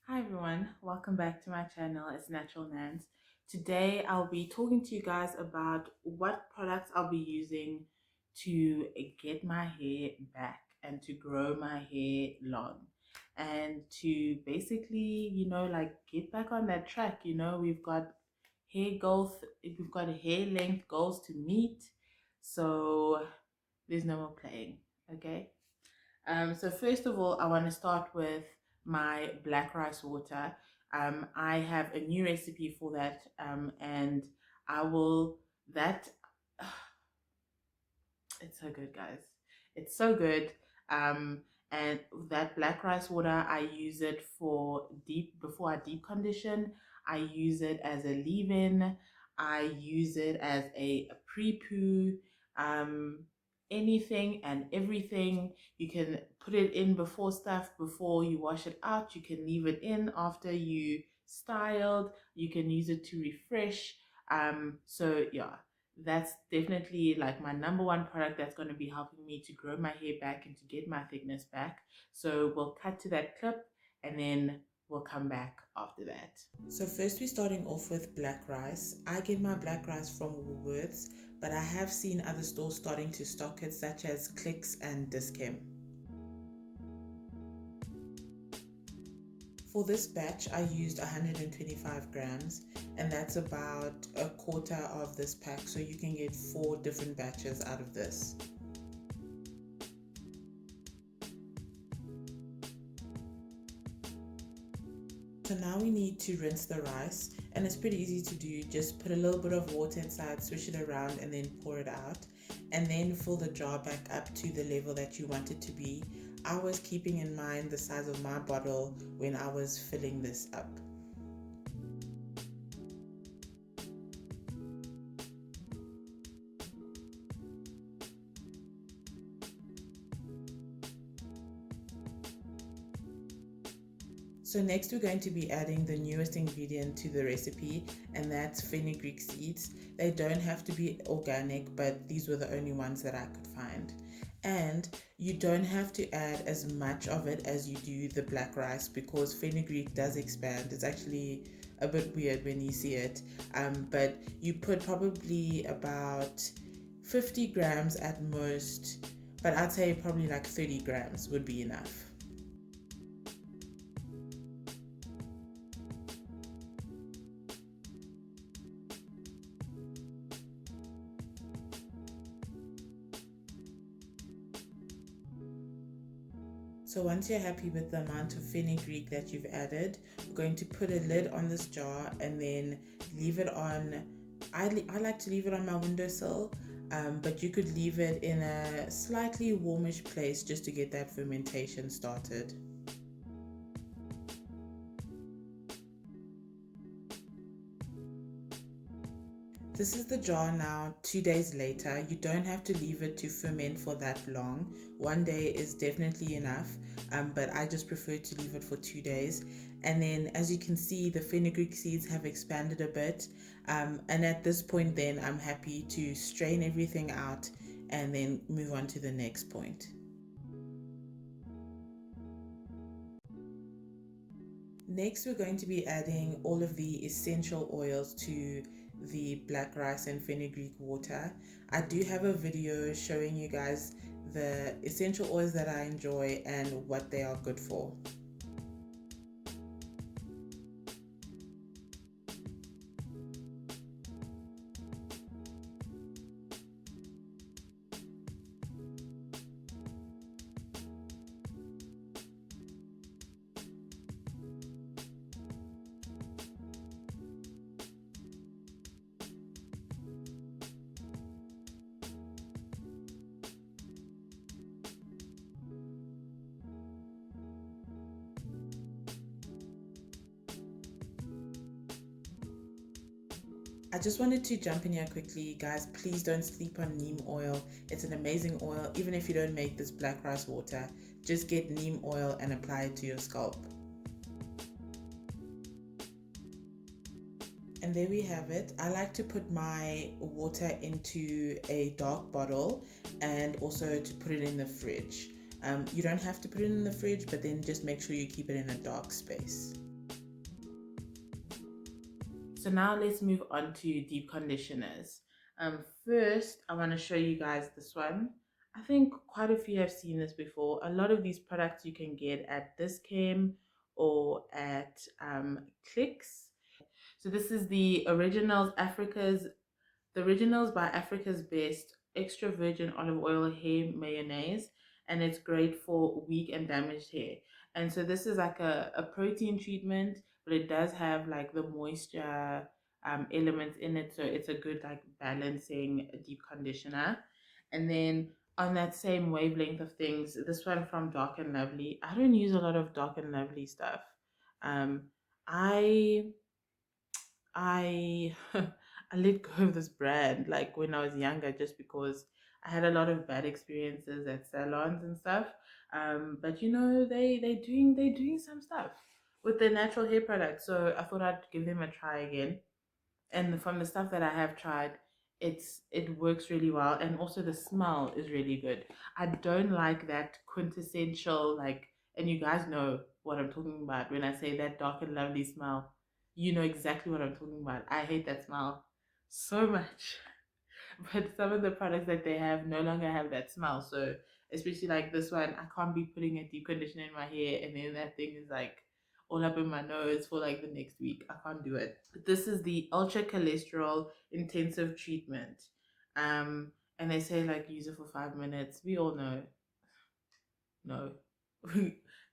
Hi everyone, welcome back to my channel. It's Natural Nans. Today I'll be talking to you guys about what products I'll be using to get my hair back and to grow my hair long and to basically, like get back on that track. We've got hair length goals to meet. So there's no more playing, okay? So first of all, I want to start with my black rice water. I have a new recipe for that, and I will that. It's so good, guys. It's so good. Um, and that black rice water, I use it for before I deep condition. I use it as a leave-in. I use it as a pre-poo. Um, Anything and everything. You can put it in before stuff, before you wash it out. You can leave it in after you styled. You can use it to refresh. So yeah, that's definitely like my number one product that's going to be helping me to grow my hair back and to get my thickness back. So we'll cut to that clip and then we'll come back after that. So first we're starting off with black rice. I get my black rice from Woolworths, but I have seen other stores starting to stock it, such as Clicks and Dischem. For this batch, I used 125 grams, and that's about a quarter of this pack, so you can get 4 different batches out of this. So now we need to rinse the rice, and it's pretty easy to do. Just put a little bit of water inside, swish it around, and then pour it out, and then fill the jar back up to the level that you want it to be. I was keeping in mind the size of my bottle when I was filling this up. So next we're going to be adding the newest ingredient to the recipe, and that's fenugreek seeds. They don't have to be organic, but these were the only ones that I could find. And you don't have to add as much of it as you do the black rice, because fenugreek does expand. It's actually a bit weird when you see it, but you put probably about 50 grams at most, but I'd say probably like 30 grams would be enough. So once you're happy with the amount of fenugreek that you've added, we're going to put a lid on this jar and then leave it on. I like to leave it on my windowsill, but you could leave it in a slightly warmish place just to get that fermentation started. This is the jar now 2 days later. You don't have to leave it to ferment for that long. 1 day is definitely enough, but I just prefer to leave it for 2 days. And then as you can see, the fenugreek seeds have expanded a bit. And at this point then I'm happy to strain everything out and then move on to the next point. Next, we're going to be adding all of the essential oils to the black rice and fenugreek water. I do have a video showing you guys the essential oils that I enjoy and what they are good for. I just wanted to jump in here quickly, guys. Please don't sleep on neem oil. It's an amazing oil. Even if you don't make this black rice water, just get neem oil and apply it to your scalp. And there we have it. I like to put my water into a dark bottle and also to put it in the fridge. You don't have to put it in the fridge, but then just make sure you keep it in a dark space. So now let's move on to deep conditioners. First, I want to show you guys this one. I think quite a few have seen this before. A lot of these products you can get at Dischem or at Clicks. So this is the Originals by Africa's Best Extra Virgin Olive Oil Hair Mayonnaise, and it's great for weak and damaged hair. And so this is like a protein treatment, but it does have like the moisture elements in it, so it's a good like balancing deep conditioner. And then on that same wavelength of things, this one from Dark and Lovely. I don't use a lot of Dark and Lovely stuff. Um, I I I let go of this brand like when I was younger just because I had a lot of bad experiences at salons and stuff. But you know they doing some stuff with their natural hair products, so I thought I'd give them a try again. And from the stuff that I have tried, it works really well, and also the smell is really good. I don't like that quintessential like, and you guys know what I'm talking about when I say that Dark and Lovely smell. You know exactly what I'm talking about. I hate that smell so much. But some of the products that they have no longer have that smell. So especially like this one, I can't be putting a deep conditioner in my hair and then that thing is like all up in my nose for like the next week. I can't do it. This is the ultra cholesterol intensive treatment. And they say like use it for 5 minutes. We all know no.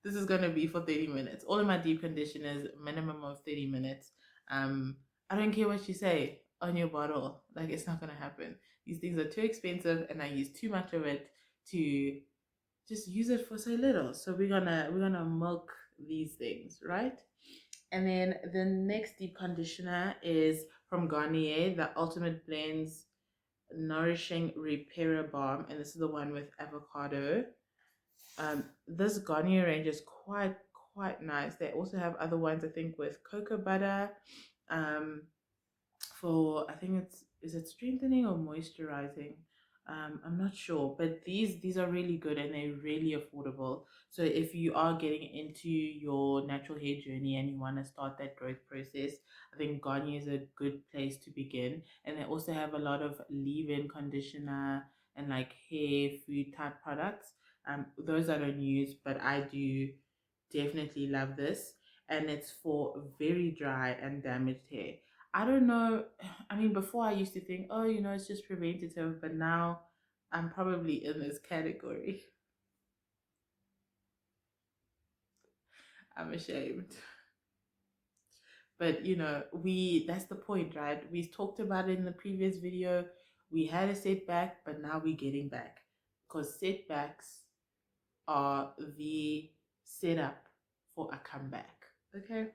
This is gonna be for 30 minutes. All of my deep conditioners, minimum of 30 minutes. I don't care what you say on your bottle. Like it's not gonna happen. These things are too expensive and I use too much of it to just use it for so little. So we're gonna milk these things, right? And then the next deep conditioner is from Garnier, the Ultimate Blends Nourishing Repairer Balm, and this is the one with avocado. This Garnier range is quite nice. They also have other ones, I think, with cocoa butter. Um, for I think it's is it strengthening or moisturizing. I'm not sure, but these are really good and they're really affordable. So if you are getting into your natural hair journey and you want to start that growth process, I think Garnier is a good place to begin. And they also have a lot of leave-in conditioner and like hair food type products. Those I don't use, but I do definitely love this, and it's for very dry and damaged hair. I don't know. I mean, before I used to think, oh, it's just preventative, but now I'm probably in this category. I'm ashamed. But that's the point, right? We talked about it in the previous video. We had a setback, but now we're getting back because setbacks are the setup for a comeback. Okay.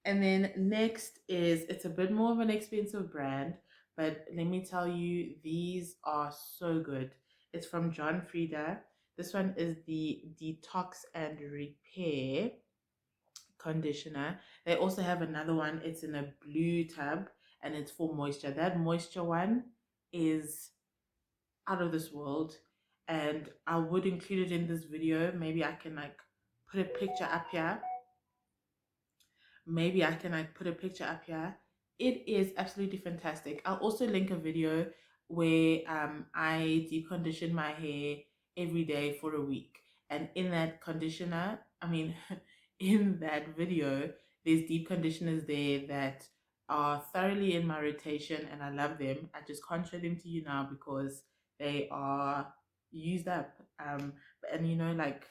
And then next is, it's a bit more of an expensive brand, but let me tell you, these are so good. It's from John Frieda. This one is the Detox and Repair conditioner. They also have another one. It's in a blue tub and it's for moisture. That moisture one is out of this world, and I would include it in this video. Maybe I can like put a picture up here. Maybe I can like put a picture up here. It is absolutely fantastic. I'll also link a video where I deep condition my hair every day for a week. And in that conditioner, I mean in that video, there's deep conditioners there that are thoroughly in my rotation and I love them. I just can't show them to you now because they are used up. And like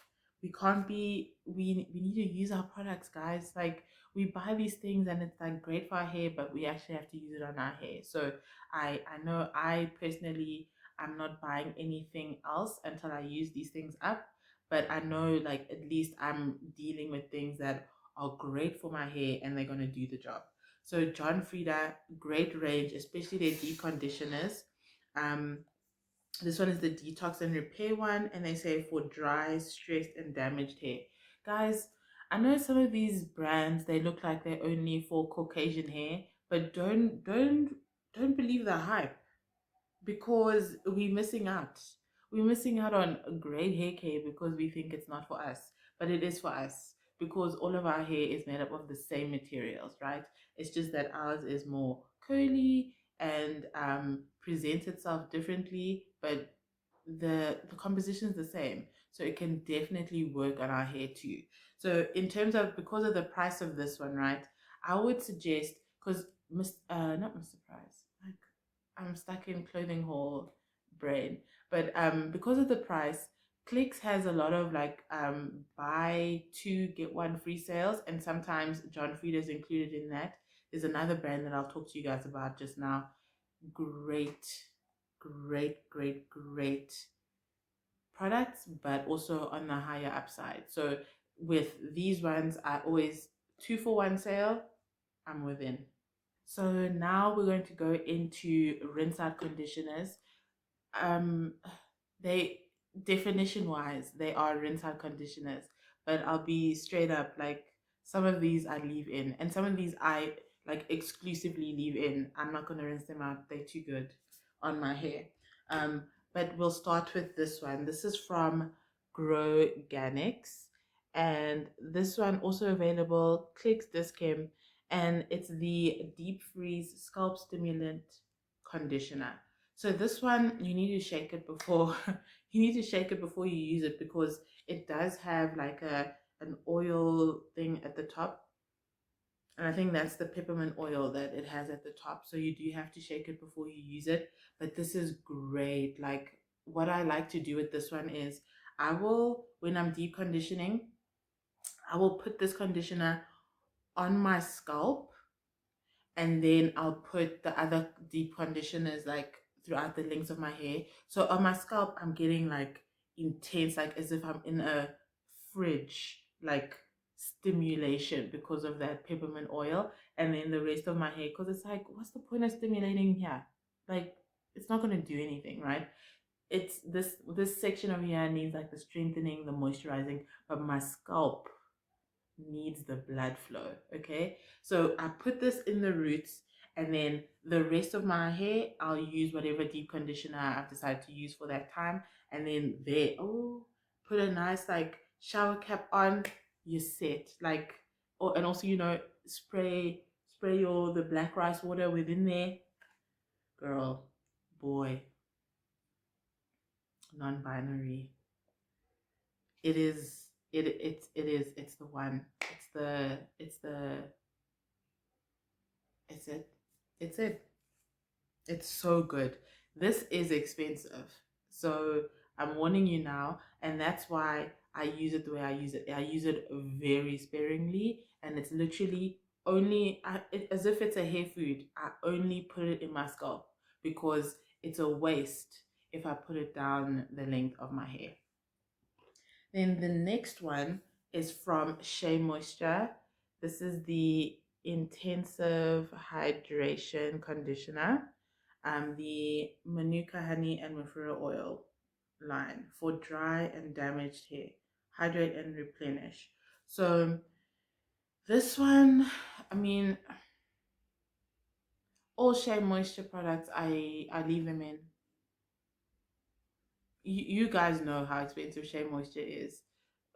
we can't be we need to use our products, guys. Like we buy these things and it's like great for our hair, but we actually have to use it on our hair. So I know I personally, I'm not buying anything else until I use these things up, but I know like at least I'm dealing with things that are great for my hair and they're going to do the job. So John Frieda, great range, especially their deep conditioners. um this one is the detox and repair one, and they say for dry, stressed, and damaged hair. Guys, I know some of these brands, they look like they're only for Caucasian hair, but don't believe the hype, because we're missing out. We're missing out on great hair care because we think it's not for us, but it is for us because all of our hair is made up of the same materials, right? It's just that ours is more curly and presents itself differently, but the composition is the same, so it can definitely work on our hair too. So in terms of, because of the price of this one, right, I would suggest, because not Mr. Price, like I'm stuck in clothing haul brain, but because of the price, Clicks has a lot of like buy two get one free sales, and sometimes John Frieda is included in that. There's another brand that I'll talk to you guys about just now. Great, great products, but also on the higher upside. So with these ones, I always 2 for 1 sale, I'm within. So now we're going to go into rinse out conditioners. um they, definition wise, they are rinse out conditioners, but I'll be straight up, like some of these I leave in and some of these I like exclusively leave in. I'm not going to rinse them out, they're too good on my hair. um but we'll start with this one. This is from Groganics, and this one also available Clicks Dischem, and it's the deep freeze scalp stimulant conditioner. So this one, you need to shake it before you need to shake it before you use it, because it does have like an oil thing at the top, and I think that's the peppermint oil that it has at the top. So you do have to shake it before you use it. But this is great. Like, what I like to do with this one is, I will, when I'm deep conditioning, I will put this conditioner on my scalp, and then I'll put the other deep conditioners like throughout the length of my hair. So on my scalp, I'm getting like intense, like as if I'm in a fridge, like stimulation because of that peppermint oil. And then the rest of my hair, because it's like, what's the point of stimulating here? Like, it's not going to do anything, right? It's this section of here needs like the strengthening, the moisturizing, but my scalp needs the blood flow. Okay, so I put this in the roots, and then the rest of my hair I'll use whatever deep conditioner I've decided to use for that time. And then there, oh, put a nice like shower cap on, you set like, oh, and also, spray your the black rice water within there. Girl, boy, non-binary, it is, it's the one, it's it. It's it. It's so good. This is expensive. So I'm warning you now. And that's why I use it the way I use it. I use it very sparingly. And it's literally only, as if it's a hair food, I only put it in my scalp, because it's a waste if I put it down the length of my hair. Then the next one is from Shea Moisture. This is the Intensive Hydration Conditioner, the Manuka Honey and Mafura Oil line for dry and damaged hair. Hydrate and replenish. So this one, I mean, all Shea Moisture products, I leave them in. You guys know how expensive Shea Moisture is.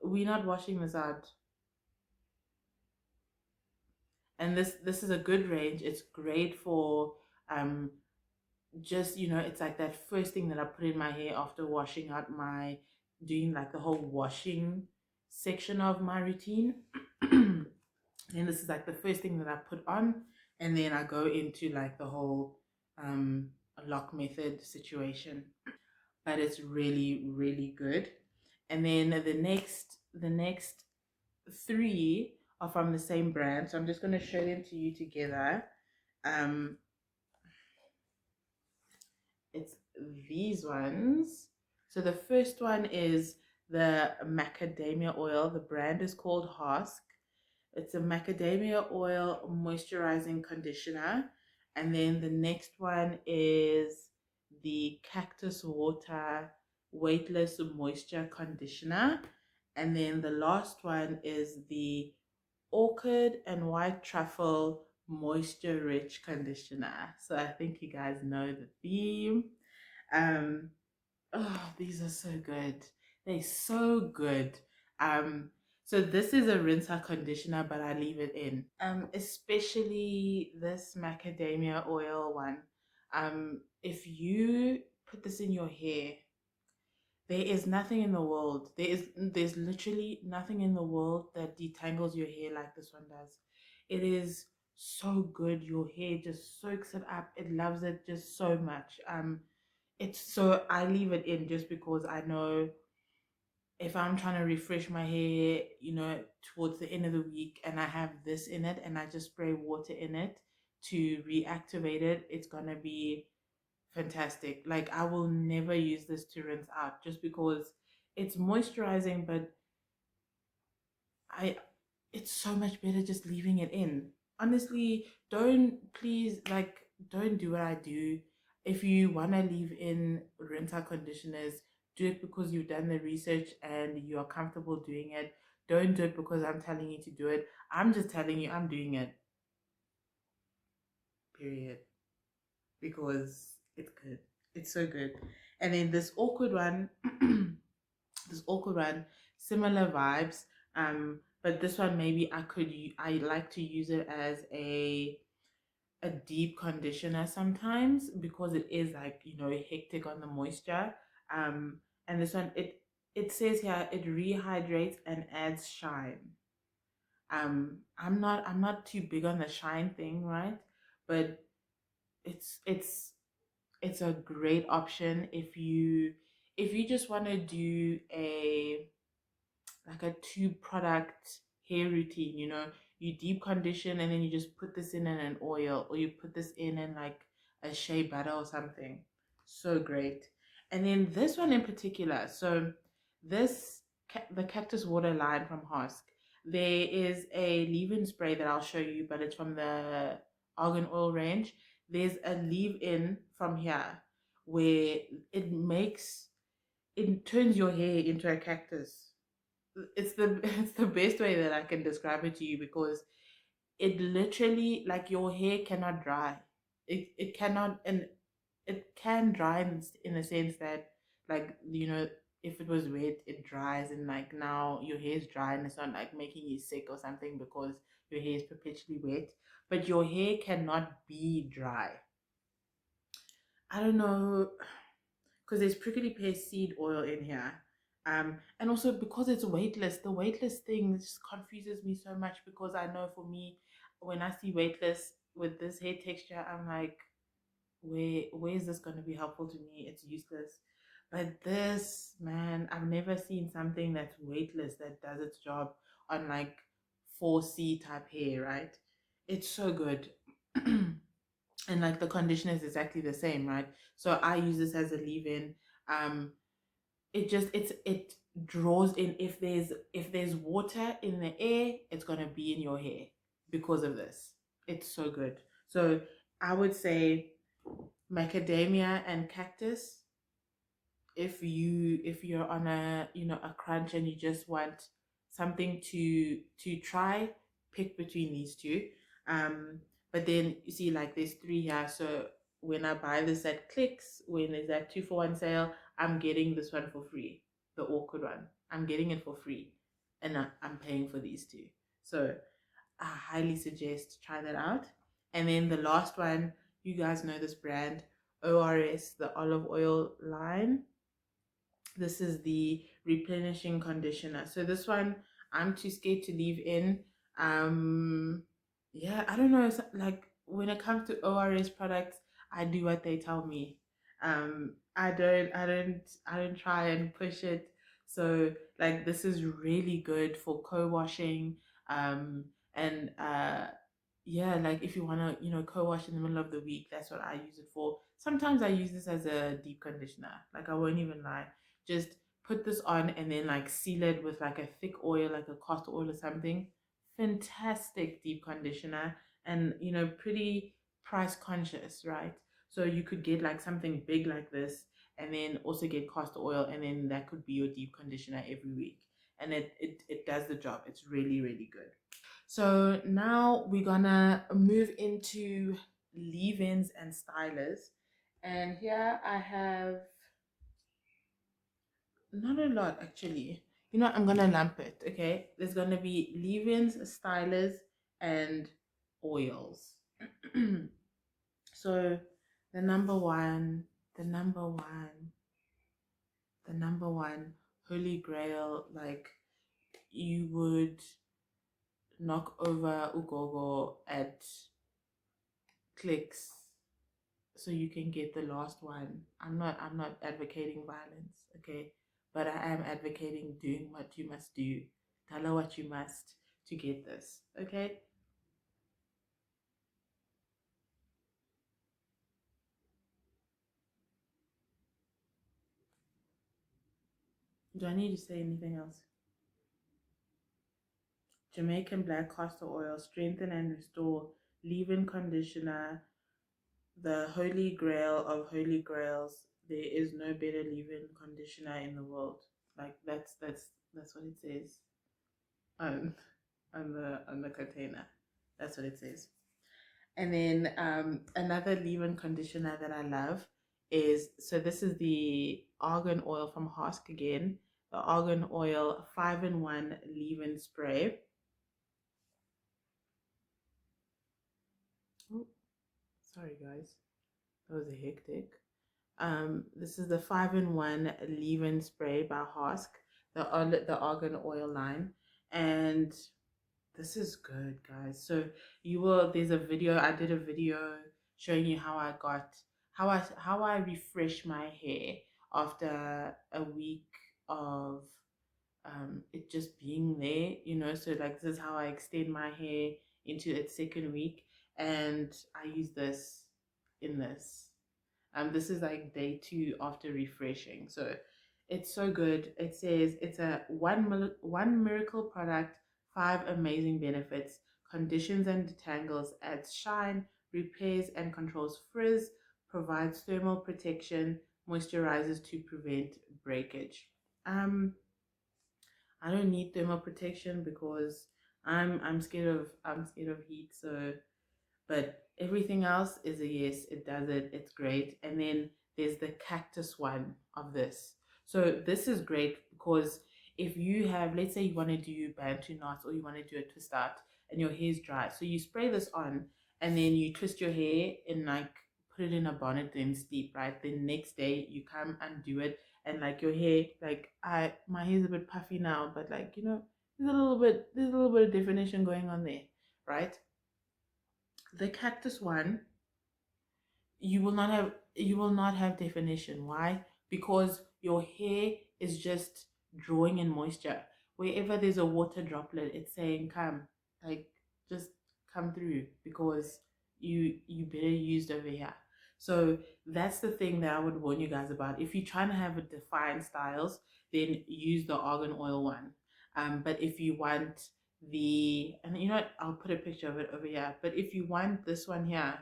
We're not washing this out. And this is a good range. It's great for um just, it's like that first thing that I put in my hair after washing out my, doing like the whole washing section of my routine. And this is like the first thing that I put on, and then I go into like the whole lock method situation. But it's really good. And then the next three are from the same brand, so I'm just going to show them to you together. um it's these ones. So the first one is the macadamia oil. The brand is called Hask. It's a macadamia oil moisturizing conditioner. And then the next one is the cactus water weightless moisture conditioner. And then the last one is the Orchid and white truffle moisture rich conditioner. So I think you guys know the theme. Oh, these are so good. They're so good. Um, So this is a rinser conditioner, but I leave it in. Especially this macadamia oil one. If you put this in your hair, there is nothing in the world. There's literally nothing in the world that detangles your hair like this one does. It is so good. Your hair just soaks it up. It loves it just so much. It's so I leave it in just because I know if I'm trying to refresh my hair, towards the end of the week and I have this in it and I just spray water in it to reactivate it, it's gonna be fantastic. Like I will never use this to rinse out just because it's moisturizing, but I it's so much better just leaving it in. Honestly, don't do what I do. If you wanna leave in rinse out conditioners, do it because you've done the research and you are comfortable doing it. Don't do it because I'm telling you to do it. I'm just telling you I'm doing it. Period. Because it's good. It's so good. And then this awkward one, this awkward one, similar vibes. But this one maybe I like to use it as a deep conditioner sometimes because it is like hectic on the moisture. And this one it says here it rehydrates and adds shine. I'm not too big on the shine thing, right? But it's it's it's a great option if you just want to do a like a two product hair routine. You deep condition and then you just put this in an oil, or you put this in like a shea butter or something. So great. And then this one in particular, so this the cactus water line from Hask, there is a leave-in spray that I'll show you, but it's from the argan oil range. There's a leave-in from here where it makes it turns your hair into a cactus. It's the best way that I can describe it to you because it literally, like, your hair cannot dry. It cannot, and it can dry in a sense that, like, if it was wet it dries, and like now your hair is dry and it's not like making you sick or something because your hair is perpetually wet, but your hair cannot be dry. I don't know, because there's prickly pear seed oil in here. And also because it's weightless, the weightless thing just confuses me so much because I know for me, when I see weightless with this hair texture, I'm like, where is this going to be helpful to me? It's useless. But this, man, I've never seen something that's weightless that does its job on like 4C type hair, right? It's so good. And like the conditioner is exactly the same, right? So I use this as a leave-in. um it draws in, if there's water in the air, it's going to be in your hair because of this. It's so good. So I would say macadamia and cactus. If you're on a crunch and you just want something to try, pick between these two. But then you see, like, there's three here, so when I buy this at Clicks, when there's that 2 for 1 sale, I'm getting this one for free. The awkward one, I'm getting it for free, and I'm paying for these two. So I highly suggest try that out. And then the last one, you guys know this brand, ORS, the olive oil line. This is the replenishing conditioner. So this one I'm too scared to leave in. Um, yeah, I don't know. It's like when it comes to ORS products, I do what they tell me. I don't try and push it. So like this is really good for co-washing. And yeah, like if you want to co-wash in the middle of the week, that's what I use it for. Sometimes I use this as a deep conditioner. Like I won't even lie, just put this on and then like seal it with like a thick oil, like a castor oil or something. Fantastic deep conditioner, and pretty price conscious, right? So you could get like something big like this and then also get castor oil, and then that could be your deep conditioner every week, and it does the job. It's really, really good. So now we're gonna move into leave-ins and stylers. And here I have not a lot actually. You know what? I'm gonna lump it. Okay, there's gonna be leave-ins, stylers, and oils. So the number one, the number one, the number one holy grail, like you would knock over ugogo at clicks so you can get the last one. I'm not advocating violence, okay? But I am advocating doing what you must do. Tell her what you must to get this, okay? Do I need to say anything else? Jamaican black castor oil, strengthen and restore leave-in conditioner, the holy grail of holy grails. There is no better leave-in conditioner in the world. Like that's what it says on on the container. That's what it says. And then another leave-in conditioner that I love is, so this is the argan oil from Hask again. The argan oil 5-in-1 leave-in spray. Oh, sorry guys, that was a hectic. This is the 5-in-1 leave-in spray by Hask, the argan oil line, and this is good, guys. So there's a video, I did a video showing you how I refresh my hair after a week of it just being there, so like this is how I extend my hair into its second week, and I use this in this. This is like day 2 after refreshing. So it's so good. It says it's a one miracle product, 5 amazing benefits, conditions and detangles, adds shine, repairs and controls frizz, provides thermal protection, moisturizes to prevent breakage. I don't need thermal protection because I'm scared of heat. So but everything else is a yes, it does it, it's great. And then there's the cactus one of this. So this is great because if you have, let's say you want to do bantu knots or you want to do a twist out and your hair's dry, so you spray this on and then you twist your hair and like put it in a bonnet then sleep, right? Then next day you come undo it and like your hair, like my hair's a bit puffy now, but like there's a little bit of definition going on there, right? The cactus one, you will not have definition. Why? Because your hair is just drawing in moisture. Wherever there's a water droplet, it's saying come, like just come through because you better used over here. So that's the thing that I would warn you guys about. If you're trying to have a defined styles, then use the argan oil one. But if you want and you know what, I'll put a picture of it over here. But if you want this one here,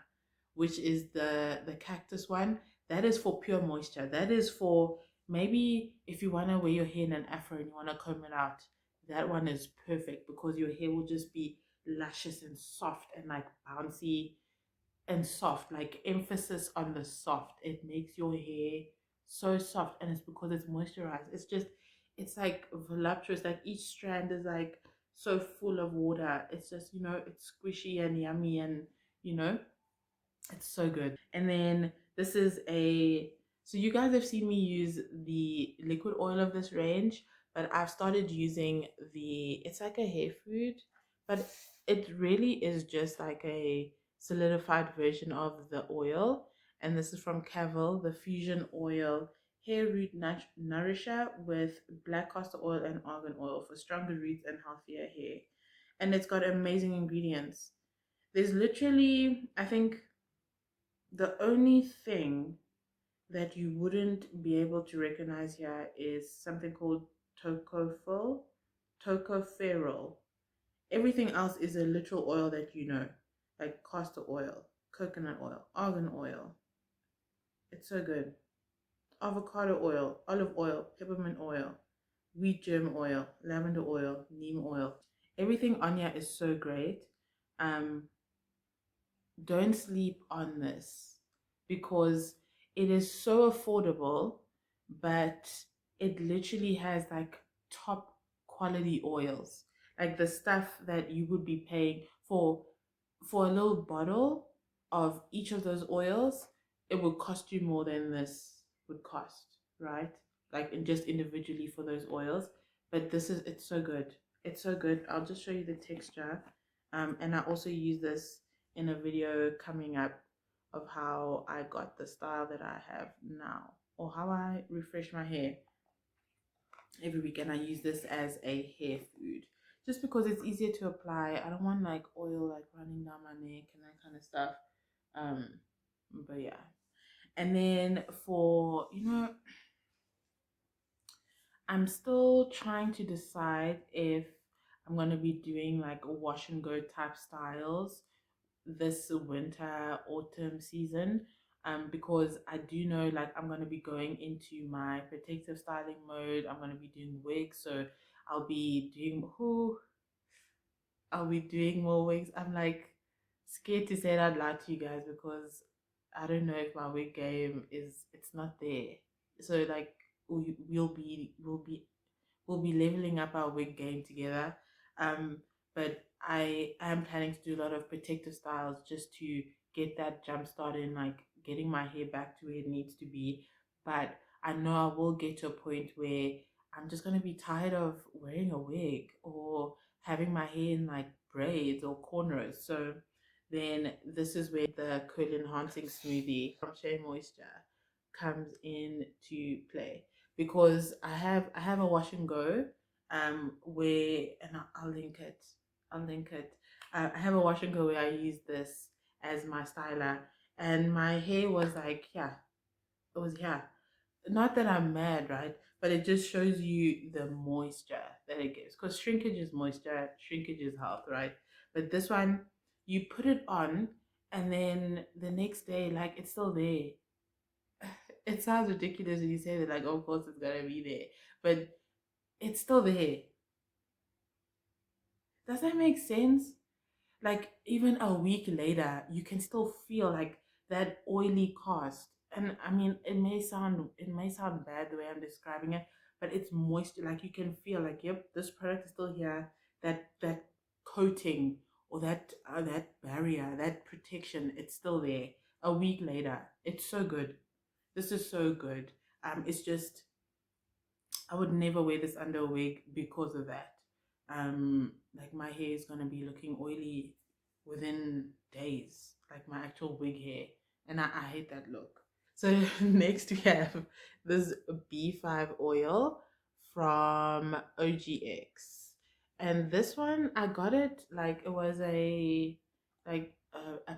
which is the cactus one, that is for pure moisture. That is for maybe if you want to wear your hair in an afro and you want to comb it out, that one is perfect because your hair will just be luscious and soft and like bouncy and soft, like emphasis on the soft. It makes your hair so soft, and it's because it's moisturized. It's like voluptuous. Like each strand is like so full of water. It's just, it's squishy and yummy, and you know it's so good. And then this is so you guys have seen me use the liquid oil of this range, but I've started using it's like a hair food, but it really is just like a solidified version of the oil. And this is from Cavill, the Fusion Oil Hair Root Nourisher with black castor oil and argan oil for stronger roots and healthier hair. And it's got amazing ingredients. There's literally, I think, the only thing that you wouldn't be able to recognize here is something called tocopherol. Everything else is a literal oil that like castor oil, coconut oil, argan oil. It's so good. Avocado oil, olive oil, peppermint oil, wheat germ oil, lavender oil, neem oil. Everything on here is so great. Um, don't sleep on this because it is so affordable, but it literally has like top quality oils, like the stuff that you would be paying for a little bottle of each of those oils. It would cost you more than this would cost, right? Like in just individually for those oils. But this is, it's so good. It's so good. I'll just show you the texture. And I also use this in a video coming up of how I got the style that I have now, or how I refresh my hair every week. And I use this as a hair food just because it's easier to apply. I don't want like oil like running down my neck and that kind of stuff. um but yeah. And then for, I'm still trying to decide if I'm going to be doing like a wash and go type styles this winter autumn season, because I do know like I'm going to be going into my protective styling mode. I'm going to be doing wigs, so I'll be doing who I'll be doing more wigs. I'm like scared to say it out loud to you guys because I don't know if my wig game is, it's not there. So like we'll be leveling up our wig game together. Um, but I am planning to do a lot of protective styles just to get that jump start in like getting my hair back to where it needs to be. But I know I will get to a point where I'm just gonna be tired of wearing a wig or having my hair in like braids or cornrows. So then this is where the curl enhancing smoothie from Shea Moisture comes into play, because I have a wash and go where, and I'll link it. I have a wash and go where I use this as my styler, and my hair was like, yeah, it was, yeah. Not that I'm mad, right? But it just shows you the moisture that it gives. Because shrinkage is moisture, shrinkage is health, right? But this one, you put it on, and then the next day, like it's still there. It sounds ridiculous when you say that, like, oh, of course it's gonna be there, but it's still there. Does that make sense? Like even a week later, you can still feel like that oily cast. And I mean, it may sound bad the way I'm describing it, but it's moist. Like you can feel like, yep, this product is still here. That coating or that barrier, that protection, it's still there. A week later, it's so good. This is so good. It's just I would never wear this under a wig because of that. Like my hair is gonna be looking oily within days, like my actual wig hair, and I hate that look. So next we have this B5 oil from OGX, and this one I got it like it was a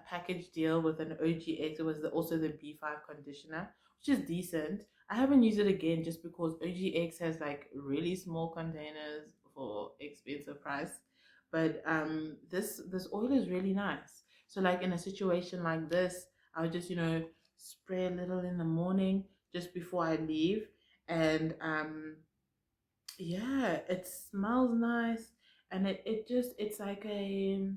package deal with an OGX. It was also the B5 conditioner, which is decent. I haven't used it again just because OGX has like really small containers for expensive price. But this oil is really nice. So like in a situation like this, I would just spray a little in the morning just before I leave, and yeah, it smells nice, and it's like a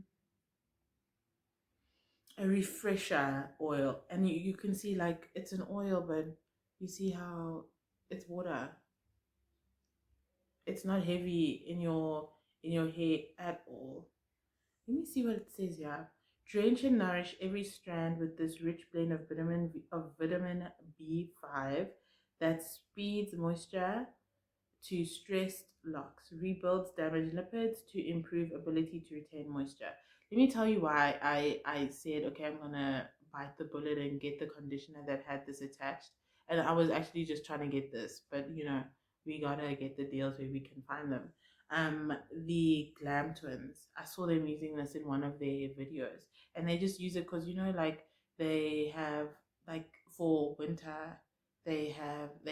refresher oil, and you can see like it's an oil, but you see how it's water. It's not heavy in your hair at all. Let me see what it says here. Drench and nourish every strand with this rich blend of vitamin B5 that speeds moisture to stressed locks, rebuilds damaged lipids to improve ability to retain moisture. Let me tell you why I said, okay, I'm gonna bite the bullet and get the conditioner that had this attached. And I was actually just trying to get this, but we gotta get the deals where we can find them. The Glam Twins, I saw them using this in one of their videos, and they just use it because like they have like for winter, they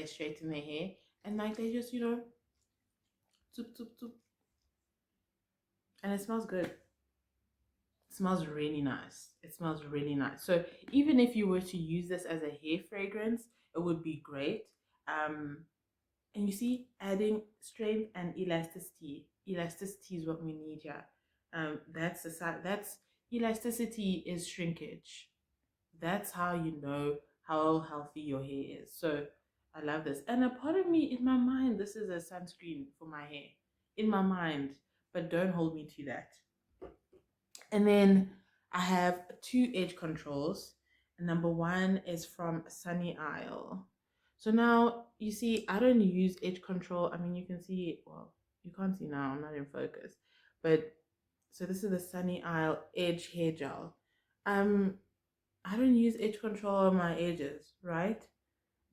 straighten their hair, and like they just zoop, zoop, zoop, and it smells good. It smells really nice. It smells really nice. So even if you were to use this as a hair fragrance, it would be great. um and you see, adding strength and elasticity. Elasticity is what we need here. That's the side. That's Elasticity is shrinkage. That's how you know how healthy your hair is. So I love this. And a part of me in my mind, this is a sunscreen for my hair. in my mind, but don't hold me to that. And then I have two edge controls. Number one is from Sunny Isle. So now you see, I don't use edge control. I mean, you can see, well, you can't see now, I'm not in focus. But so this is the Sunny Isle Edge Hair Gel. Um, I don't use edge control on my edges, right?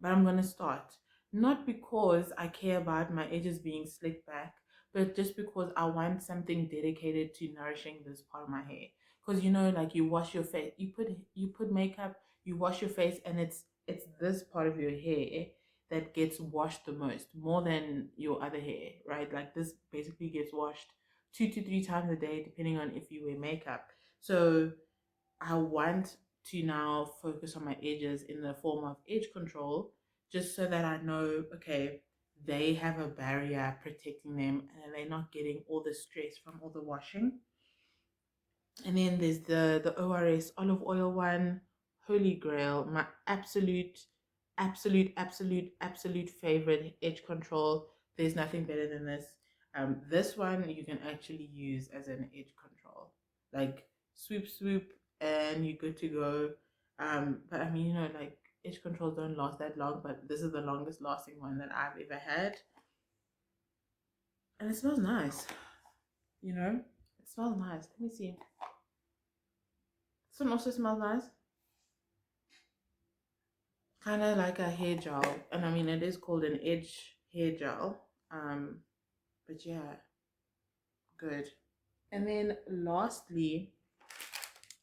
But I'm gonna start. Not because I care about my edges being slicked back, but just because I want something dedicated to nourishing this part of my hair. Because you know, like you wash your face, you put makeup, you wash your face, and it's this part of your hair that gets washed the most, more than your other hair, right? Like this basically gets washed 2 to 3 times a day, depending on if you wear makeup. So I want to now focus on my edges in the form of edge control, just so that I know, okay, they have a barrier protecting them and they're not getting all the stress from all the washing. And then there's the ORS olive oil one, holy grail, my absolute favorite edge control. There's nothing better than this. This one you can actually use as an edge control, like swoop, and you're good to go. But I mean, you know, like edge controls don't last that long, but this is the longest lasting one that I've ever had, and it smells nice. You know, it smells nice. Let me see. This one also smells nice. Kind of like a hair gel, and I mean it is called an edge hair gel. But yeah, good. And then lastly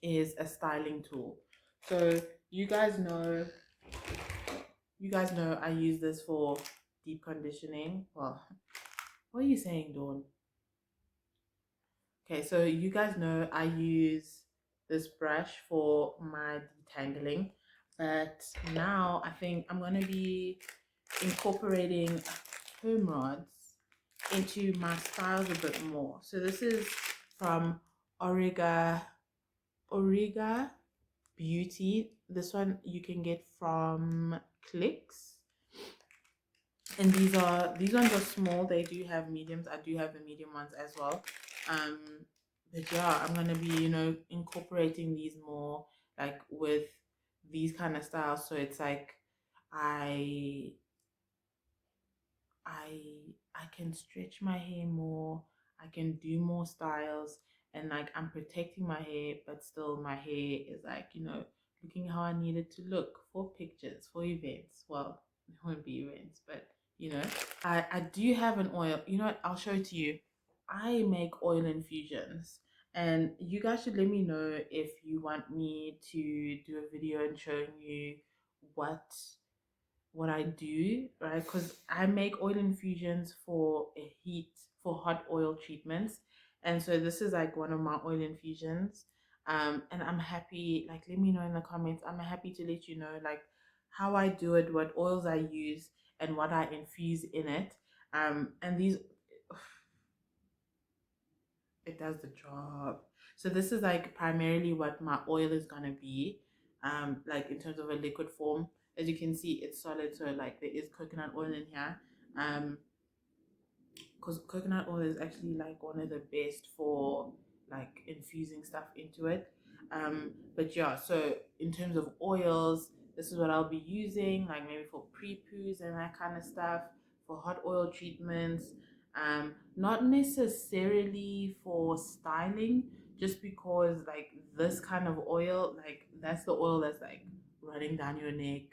is a styling tool. So you guys know I use this for deep conditioning. Well, what are you saying, Dawn? Okay, so you guys know I use this brush for my detangling, but now I think I'm going to be incorporating perm rods into my styles a bit more. So this is from Origa Beauty. This one you can get from Clicks. And these ones are small. They do have mediums. I do have the medium ones as well. But yeah, I'm gonna be, you know, incorporating these more, like with these kind of styles. So it's like I I can stretch my hair more. I can do more styles, and like I'm protecting my hair, but still my hair is like, you know, looking how I need it to look for pictures, for events. Well, it won't be events, but you know, I do have an oil. You know what? I'll show it to you. I make oil infusions, and you guys should let me know if you want me to do a video and showing you what I do, right? Because I make oil infusions for for hot oil treatments. And so this is like one of my oil infusions. And I'm happy, like, let me know in the comments. I'm happy to let you know, like, how I do it, what oils I use, and what I infuse in it. And these, it does the job. So this is like primarily what my oil is gonna be, like in terms of a liquid form. As you can see, it's solid, so like there is coconut oil in here. Because coconut oil is actually like one of the best for like infusing stuff into it. But yeah, so in terms of oils, this is what I'll be using, like maybe for pre-poos and that kind of stuff, for hot oil treatments. Not necessarily for styling, just because like this kind of oil, like that's the oil that's like running down your neck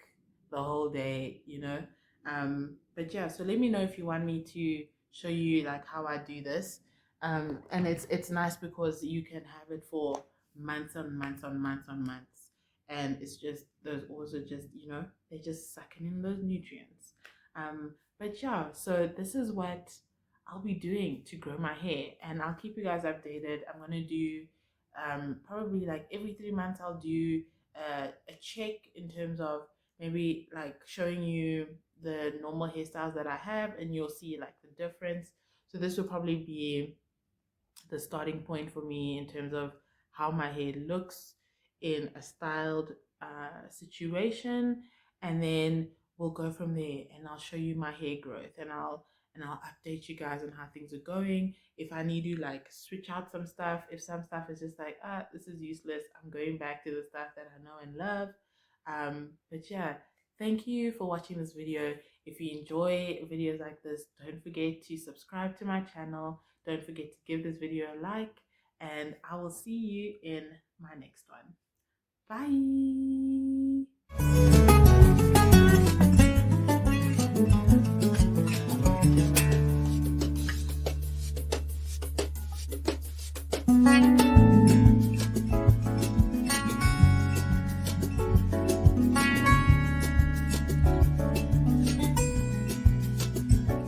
the whole day, you know. But yeah, so let me know if you want me to show you like how I do this. And it's nice because you can have it for months on months on months on months, and it's just those also just, you know, they're just sucking in those nutrients. But yeah, so this is what I'll be doing to grow my hair, and I'll keep you guys updated. I'm gonna do probably like every 3 months I'll do a check in terms of maybe like showing you the normal hairstyles that I have, and you'll see like the difference. So this will probably be the starting point for me in terms of how my hair looks in a styled situation, and then we'll go from there, and I'll show you my hair growth, and and I'll update you guys on how things are going. If I need to like switch out some stuff, if some stuff is just like, this is useless, I'm going back to the stuff that I know and love. But yeah, thank you for watching this video. If you enjoy videos like this, don't forget to subscribe to my channel. Don't forget to give this video a like, and I will see you in my next one. Bye.